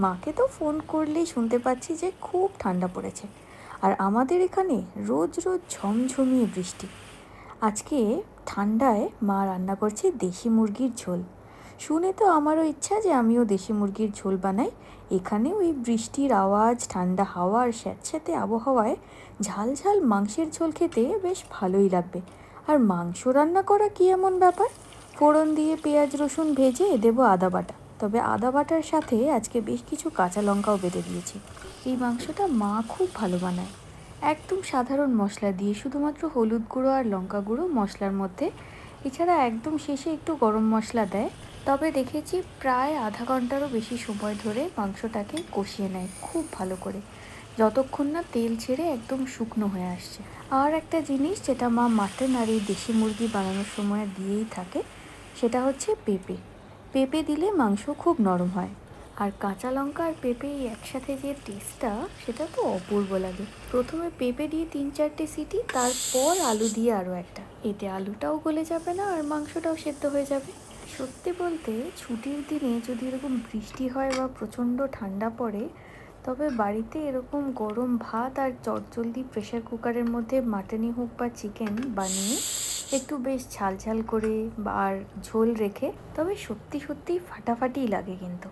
মাকে তো ফোন করলেই শুনতে পাচ্ছি যে খুব ঠান্ডা পড়েছে। আর আমাদের এখানে রোজ রোজ ঝমঝমিয়ে বৃষ্টি। আজকে ঠান্ডায় মা রান্না করছে দেশি মুরগির ঝোল। শুনে তো আমারও ইচ্ছা যে আমিও দেশি মুরগির ঝোল বানাই। এখানে ওই বৃষ্টির আওয়াজ, ঠান্ডা হাওয়া আর স্যাঁতস্যাঁতে আবহাওয়ায় ঝাল ঝাল মাংসের ঝোল খেতে বেশ ভালোই লাগবে। আর মাংস রান্না করা কি এমন ব্যাপার, ফোড়ন দিয়ে পেঁয়াজ রসুন ভেজে দেবো আদা বাটা। তবে আদা বাটার সাথে আজকে বেশ কিছু কাঁচা লঙ্কাও বেটে দিয়েছি। এই মাংসটা মা খুব ভালো বানায়, একদম সাধারণ মশলা দিয়ে, শুধুমাত্র হলুদ গুঁড়ো আর লঙ্কা গুঁড়ো মশলার মধ্যে। এছাড়া একদম শেষে একটু গরম মশলা দেয়। তবে দেখেছি প্রায় আধা ঘন্টারও বেশি সময় ধরে মাংসটাকে কষিয়ে নেয় খুব ভালো করে, যতক্ষণ না তেল ছেড়ে একদম শুকনো হয়ে আসছে। আর একটা জিনিস যেটা মা মাটন আর এই দেশি মুরগি বানানোর সময় দিয়েই থাকে, সেটা হচ্ছে পেঁপে। পেঁপে দিলে মাংস খুব নরম হয়। আর কাঁচা লঙ্কা আর পেঁপে একসাথে যে টেস্টটা, সেটা তো অপূর্ব লাগে। প্রথমে পেঁপে দিয়ে 3-4টে সিটি, তারপর আলু দিয়ে আরও একটা। এতে আলুটাও গলে যাবে না আর মাংসটাও সেদ্ধ হয়ে যাবে। সত্যি বলতে ছুটির দিনে যদি এরকম বৃষ্টি হয় বা প্রচণ্ড ঠান্ডা পড়ে, তবে বাড়িতে এরকম গরম ভাত আর চটজলদি প্রেশার কুকারের মধ্যে মাটনই হোক বা চিকেন বানিয়ে একটু বেশ ঝাল ঝাল করে বা আর ঝোল রেখে, তবে সত্যি সত্যি ফাটাফাটি লাগে কিন্তু।